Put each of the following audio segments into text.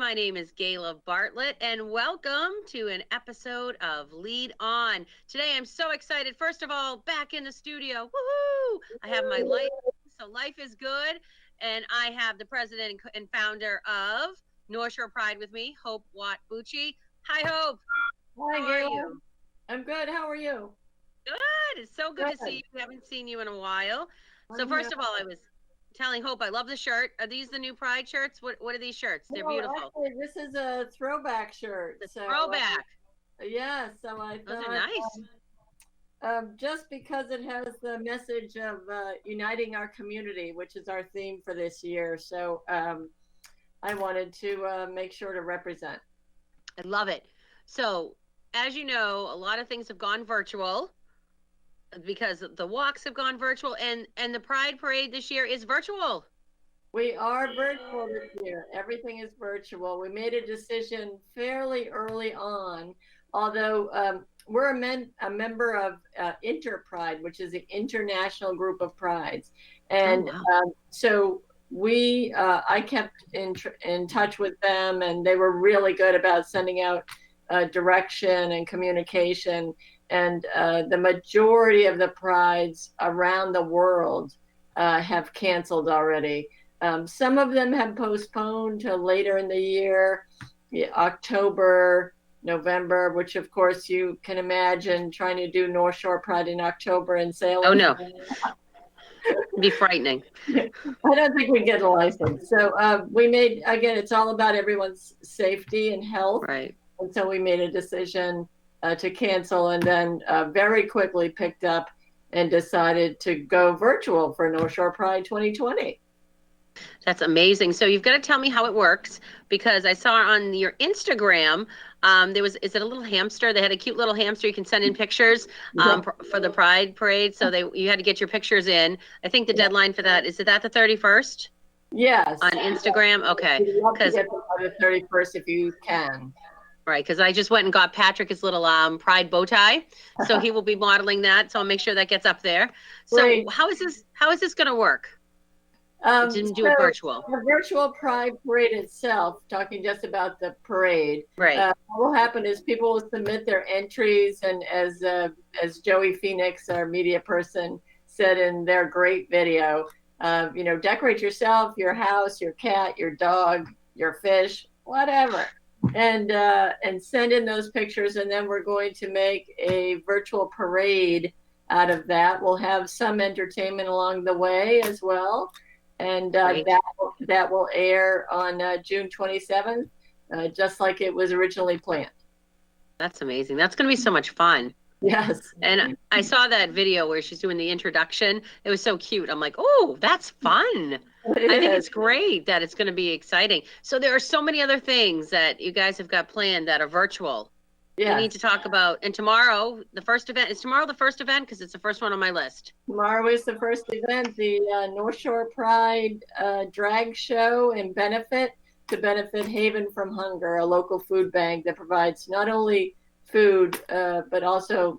My name is Gayla Bartlett, and welcome to an episode of Lead On. Today, I'm so excited. First of all, back in the studio. Woohoo! I have my life, so life is good. And I have the president and founder of North Shore Pride with me, Hope Watt-Bucci. Hi, Hope. Hi, How Gayla. are you? I'm good. How are you? Good. It's so good to see you. We haven't seen you in a while. So first of all, I was telling Hope I love the shirt. Are these the new Pride shirts? What are these shirts? They're beautiful. Actually, this is a throwback shirt. Throwback. Yeah, so I Those thought are nice. just because it has the message of uniting our community, which is our theme for this year. So I wanted to make sure to represent. I love it. So as you know, a lot of things have gone virtual because the walks have gone virtual, and the Pride Parade this year is virtual. We are virtual this year. Everything is virtual. We made a decision fairly early on, although we're a member of Interpride, which is an international group of prides. And so I kept in touch with them, and they were really good about sending out direction and communication. And the majority of the prides around the world have canceled already. Some of them have postponed to later in the year, October, November, which of course you can imagine trying to do North Shore Pride in October and Salem. Oh no. It'd be frightening. I don't think we get a license. So we made, again, it's all about everyone's safety and health. Right. And so we made a decision to cancel, and then very quickly picked up and decided to go virtual for North Shore Pride 2020. That's amazing. So you've got to tell me how it works, because I saw on your Instagram, is it a little hamster? They had a cute little hamster. You can send in pictures for the Pride Parade. So you had to get your pictures in. I think the deadline for that, is it that the 31st? Yes. On Instagram? Okay. You'd love to get by the 31st if you can. Right, because I just went and got Patrick his little Pride bow tie, so he will be modeling that. So I'll make sure that gets up there. So Great. How is this going to work? Didn't do it virtual. The virtual Pride Parade itself, talking just about the parade. Right. What will happen is people will submit their entries, and as Joey Phoenix, our media person, said in their great video, decorate yourself, your house, your cat, your dog, your fish, whatever. And send in those pictures, and then we're going to make a virtual parade out of that. We'll have some entertainment along the way as well, and that will air on June 27th, just like it was originally planned. That's amazing. That's going to be so much fun. Yes. And I saw that video where she's doing the introduction. It was so cute. I'm like, oh, that's fun. I think it's great that it's going to be exciting. So there are so many other things that you guys have got planned that are virtual. Yeah. We need to talk about. And tomorrow, the first event. Is tomorrow the first event? Because it's the first one on my list. Tomorrow is the first event, the North Shore Pride drag show and benefit Haven from Hunger, a local food bank that provides not only food, but also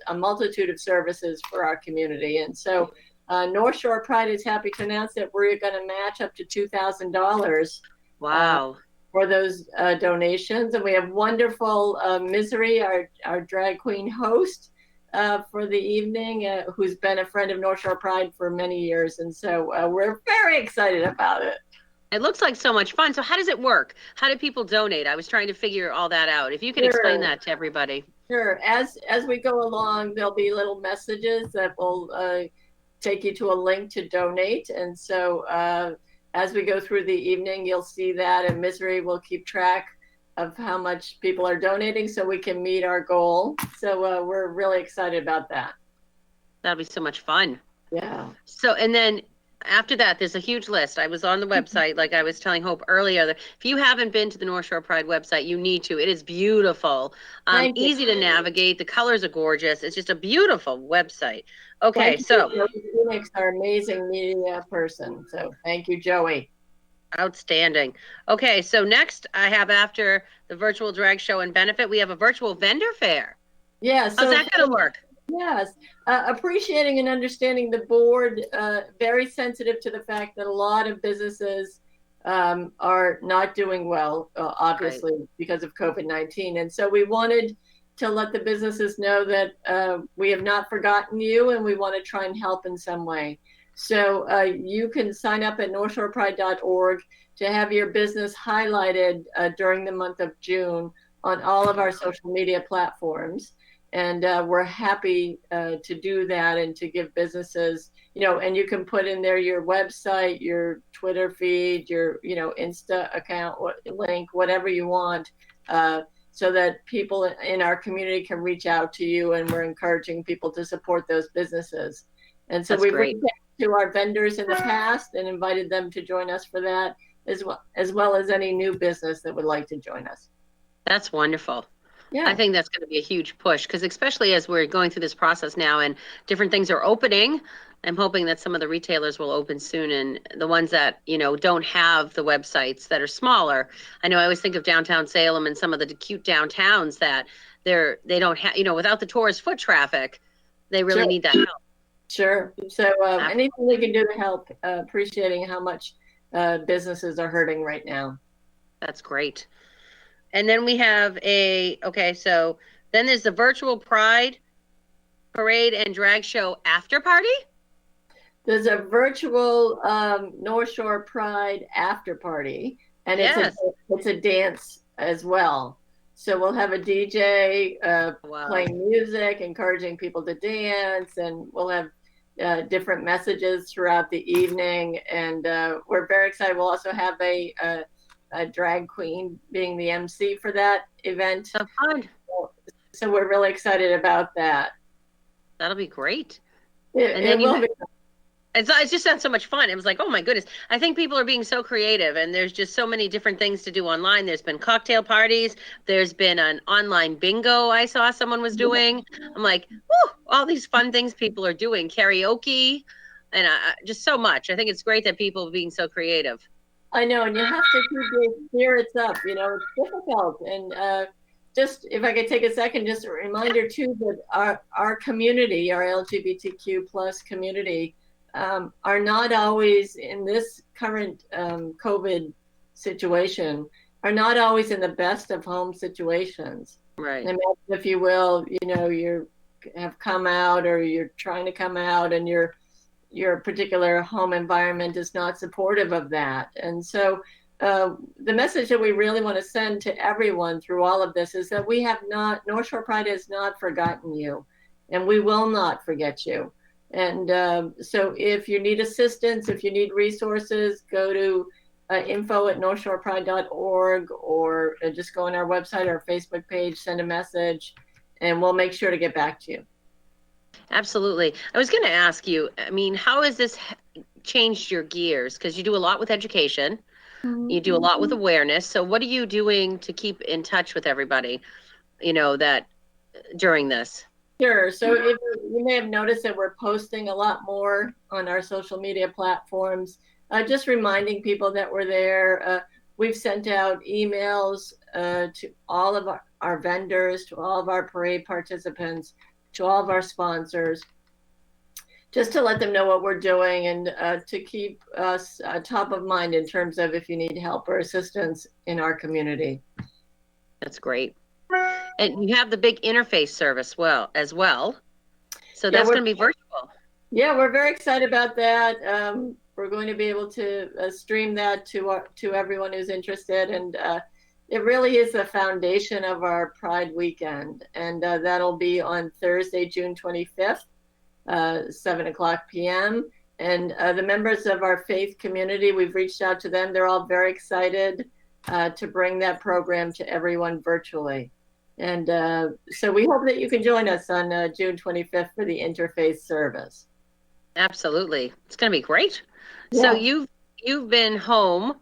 a multitude of services for our community. And so North Shore Pride is happy to announce that we're going to match up to $2,000. Wow. For those donations. And we have wonderful Misery, our drag queen host for the evening, who's been a friend of North Shore Pride for many years. And so we're very excited about it. It looks like so much fun. So how does it work? How do people donate? I was trying to figure all that out. If you can explain that to everybody. Sure. As we go along, there'll be little messages that will take you to a link to donate. And so as we go through the evening, you'll see that, and Misery will keep track of how much people are donating so we can meet our goal. So we're really excited about that. That'll be so much fun. Yeah. So, and then after that, there's a huge list. I was on the website, like I was telling Hope earlier, that if you haven't been to the North Shore Pride website, you need to. It is beautiful, easy to navigate. The colors are gorgeous. It's just a beautiful website. Okay, so Phoenix, our amazing media person. So thank you, Joey. Outstanding. Okay, so next I have, after the virtual drag show and benefit, we have a virtual vendor fair. Yeah. So how's that going to work? Yes, appreciating and understanding the board, very sensitive to the fact that a lot of businesses are not doing well, obviously, because of COVID-19. And so we wanted to let the businesses know that we have not forgotten you, and we want to try and help in some way. So you can sign up at northshorepride.org to have your business highlighted during the month of June on all of our social media platforms. And we're happy to do that and to give businesses, and you can put in there your website, your Twitter feed, your, Insta account link, whatever you want, so that people in our community can reach out to you. And we're encouraging people to support those businesses. And so we've reached out to our vendors in the past and invited them to join us for that, as well as any new business that would like to join us. That's wonderful. Yeah. I think that's going to be a huge push, because especially as we're going through this process now and different things are opening, I'm hoping that some of the retailers will open soon, and the ones that, don't have the websites that are smaller. I know I always think of downtown Salem and some of the cute downtowns that they don't have, without the tourist foot traffic, they really need that help. Sure. So anything we can do to help, appreciating how much businesses are hurting right now. That's great. And then we have so then there's the virtual Pride Parade and Drag Show after party? There's a virtual North Shore Pride after party, and it's a dance as well. So we'll have a DJ playing music, encouraging people to dance, and we'll have different messages throughout the evening. And we're very excited. We'll also have a drag queen being the MC for that event. So fun. So we're really excited about that. That'll be great. It just sounds so much fun. It was like, oh my goodness. I think people are being so creative, and there's just so many different things to do online. There's been cocktail parties. There's been an online bingo I saw someone was doing. I'm like, whoo, all these fun things people are doing. Karaoke, and just so much. I think it's great that people are being so creative. I know, and you have to keep your spirits up. It's difficult. And just, if I could take a second, just a reminder too, that our community, our LGBTQ plus community, are not always in this current COVID situation, are not always in the best of home situations. Right. Imagine, if you will, you have come out, or you're trying to come out, and your particular home environment is not supportive of that. And so the message that we really want to send to everyone through all of this is that North Shore Pride has not forgotten you, and we will not forget you. And so if you need assistance, if you need resources, go to info@northshorepride.org, or just go on our website or Facebook page, send a message, and we'll make sure to get back to you. Absolutely. I was going to ask you, how has this changed your gears? Because you do a lot with education. Mm-hmm. You do a lot with awareness. So what are you doing to keep in touch with everybody, that during this? Sure. So if you may have noticed that we're posting a lot more on our social media platforms, just reminding people that we're there. We've sent out emails to all of our vendors, to all of our parade participants, to all of our sponsors, just to let them know what we're doing, and to keep us top of mind in terms of if you need help or assistance in our community. That's great. And you have the big interfaith service as well. So that's going to be virtual. Yeah, we're very excited about that. We're going to be able to stream that to everyone who's interested. And it really is the foundation of our Pride weekend. And that'll be on Thursday, June 25th, 7:00 p.m. And the members of our faith community, we've reached out to them. They're all very excited to bring that program to everyone virtually. And so we hope that you can join us on June 25th for the interfaith service. Absolutely. It's going to be great. Yeah. So you've been home,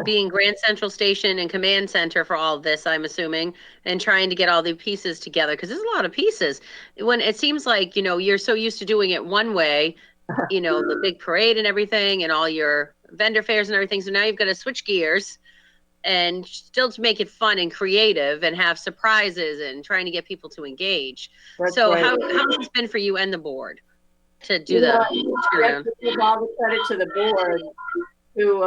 being Grand Central Station and command center for all of this, I'm assuming, and trying to get all the pieces together, because there's a lot of pieces. When it seems like, you're so used to doing it one way, the big parade and everything and all your vendor fairs and everything. So now you've got to switch gears and still to make it fun and creative and have surprises and trying to get people to engage. That's so right. how has it been for you and the board to do that? I have to give all the credit to the board. who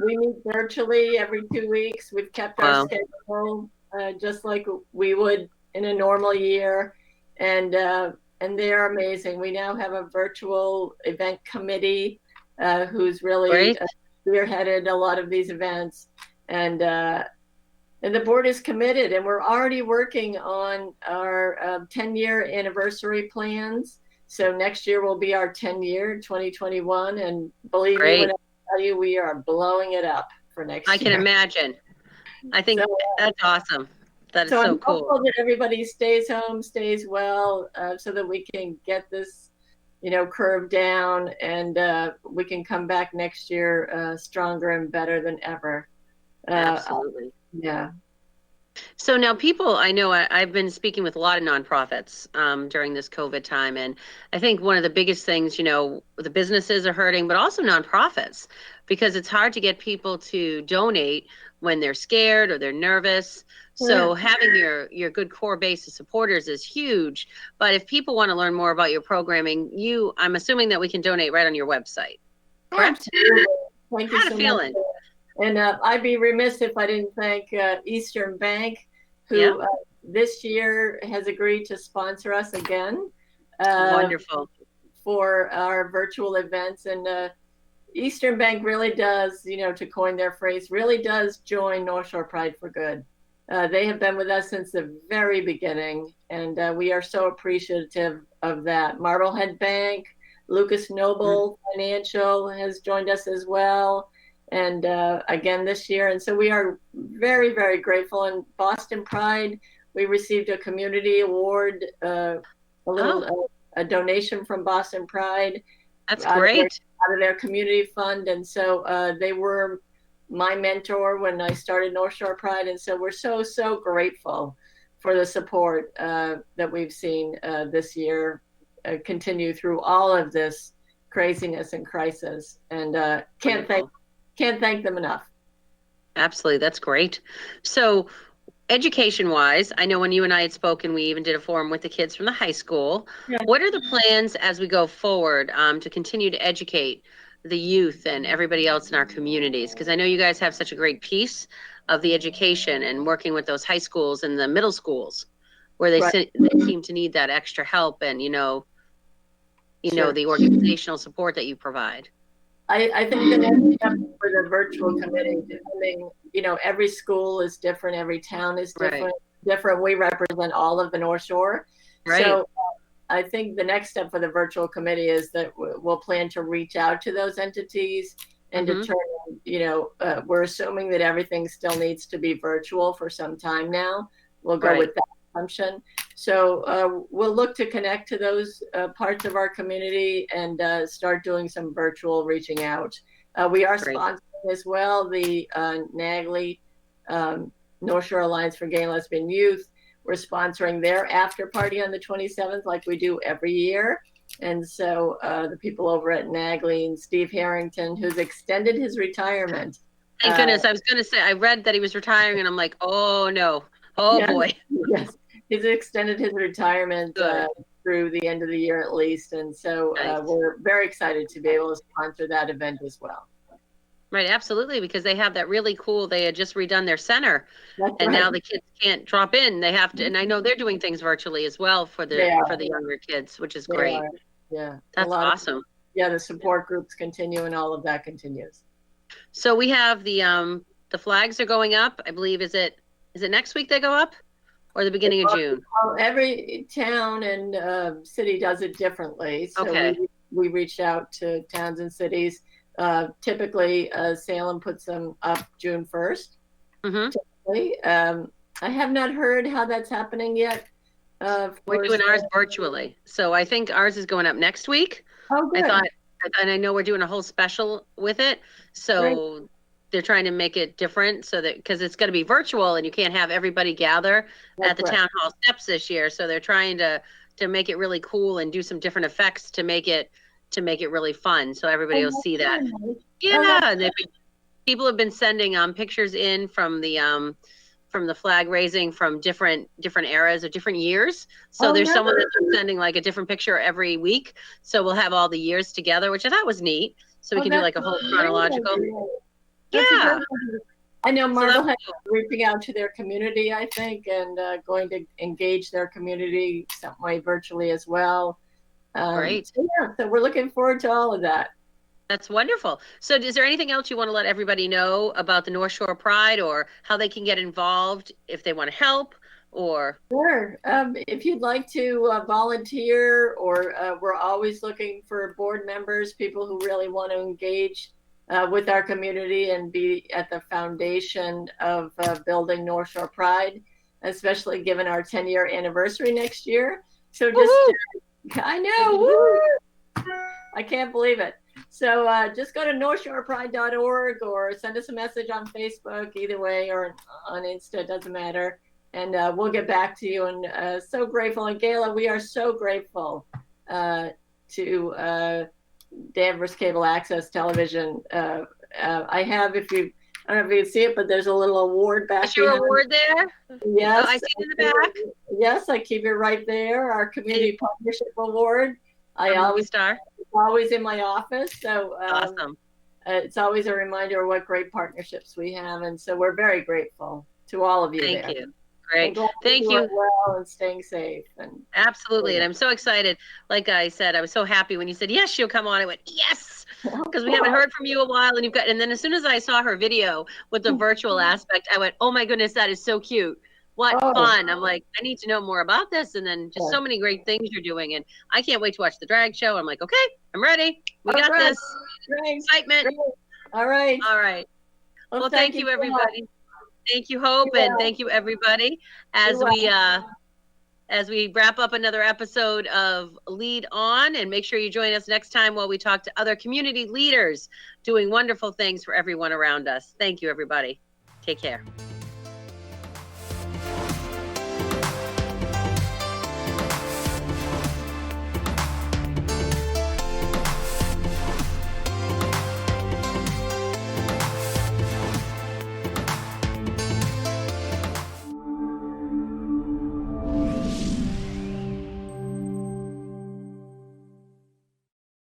we meet virtually every 2 weeks. We've kept our Wow. schedule just like we would in a normal year, and they're amazing. We now have a virtual event committee who's really Great. spearheaded a lot of these events, and the board is committed, and we're already working on our 10-year anniversary plans. So next year will be our 10-year, 2021, and believe me when I tell you, we are blowing it up for next year. I can imagine. I think that's awesome. That is so I'm cool. hopeful that everybody stays home, stays well, so that we can get this, curve down, and we can come back next year stronger and better than ever. Absolutely. Yeah. So now people, I know I've been speaking with a lot of nonprofits during this COVID time. And I think one of the biggest things, the businesses are hurting, but also nonprofits, because it's hard to get people to donate when they're scared or they're nervous. So having your good core base of supporters is huge. But if people want to learn more about your programming, I'm assuming that we can donate right on your website. Correct? Absolutely. Thank you How so feeling? much. And I'd be remiss if I didn't thank Eastern Bank, who this year has agreed to sponsor us again. Wonderful. For our virtual events. And Eastern Bank really does, to coin their phrase, really does join North Shore Pride for Good. They have been with us since the very beginning, and we are so appreciative of that. Marblehead Bank, Lucas Noble Financial has joined us as well, and again this year. And so we are very, very grateful. And Boston Pride, we received a community award, a donation from Boston Pride. That's great. Out of their community fund. And so they were my mentor when I started North Shore Pride. And so we're so, so grateful for the support that we've seen this year continue through all of this craziness and crisis. And can't thank them enough. Absolutely. That's great. So education-wise, I know when you and I had spoken, we even did a forum with the kids from the high school. Yeah. What are the plans as we go forward to continue to educate the youth and everybody else in our communities? Because I know you guys have such a great piece of the education and working with those high schools and the middle schools where they seem to need that extra help and, the organizational support that you provide. I think the next step for the virtual committee, every school is different, every town is different. We represent all of the North Shore. Right. So I think the next step for the virtual committee is that we'll plan to reach out to those entities and determine, we're assuming that everything still needs to be virtual for some time now. We'll go with that assumption. So we'll look to connect to those parts of our community and start doing some virtual reaching out. We are sponsoring as well the NAGLY, North Shore Alliance for Gay and Lesbian Youth. We're sponsoring their after party on the 27th like we do every year. And so the people over at NAGLY and Steve Harrington, who's extended his retirement. Thank goodness. I was going to say, I read that he was retiring and I'm like, oh no. Oh boy. Yes. He's extended his retirement through the end of the year at least. And so we're very excited to be able to sponsor that event as well. Right, absolutely, because they have that really cool, they had just redone their center. And now the kids can't drop in. They have to, and I know they're doing things virtually as well for the younger kids, which is great. Yeah. That's awesome. The support groups continue and all of that continues. So we have the flags are going up. I believe, is it next week they go up? Or the beginning of June? Well, every town and city does it differently. So we reach out to towns and cities. Typically, Salem puts them up June 1st. Typically. I have not heard how that's happening yet. We're doing ours virtually. So I think ours is going up next week. Oh, good. And I know we're doing a whole special with it. So they're trying to make it different so that, because it's going to be virtual and you can't have everybody gather at the town hall steps this year. So they're trying to make it really cool and do some different effects to make it really fun. So everybody will see that. Yeah. And people have been sending pictures in from the flag raising from different eras or different years. So there's someone that's been sending like a different picture every week. So we'll have all the years together, which I thought was neat. so we can do like a whole chronological. That's Yeah. a great idea. I know Marblehead is reaching out to their community, I think, and going to engage their community some way virtually as well. Great. So we're looking forward to all of that. That's wonderful. So is there anything else you want to let everybody know about the North Shore Pride, or how they can get involved if they want to help? Or sure, if you'd like to volunteer, or we're always looking for board members, people who really want to engage with our community and be at the foundation of building North Shore Pride, especially given our 10-year anniversary next year. So just, I know, woo! I can't believe it. So just go to northshorepride.org or send us a message on Facebook, either way, or on Insta, doesn't matter. And we'll get back to you. And so grateful. And Gayla, we are so grateful to Danvers Cable Access Television. I have, I don't know if you can see it, but there's a little award back. Is your award there? Yes. Oh, I see it in the back. Yes, I keep it right there. Our Community Partnership Award. It's always in my office. So awesome. It's always a reminder of what great partnerships we have. And so we're very grateful to all of you. Thank you. Great. Thank you. Well, and staying safe. And absolutely. And I'm so excited. Like I said, I was so happy when you said, yes, she'll come on. I went, yes, because we haven't heard from you a while. And then as soon as I saw her video with the virtual aspect, I went, oh my goodness, that is so cute. What fun. I'm like, I need to know more about this. And then just so many great things you're doing. And I can't wait to watch the drag show. I'm like, okay, I'm ready. We got this. Excitement. Great. All right. All right. Well, thank you, everybody. Thank you, Hope, and thank you, everybody, as we wrap up another episode of Lead On. And make sure you join us next time while we talk to other community leaders doing wonderful things for everyone around us. Thank you, everybody. Take care.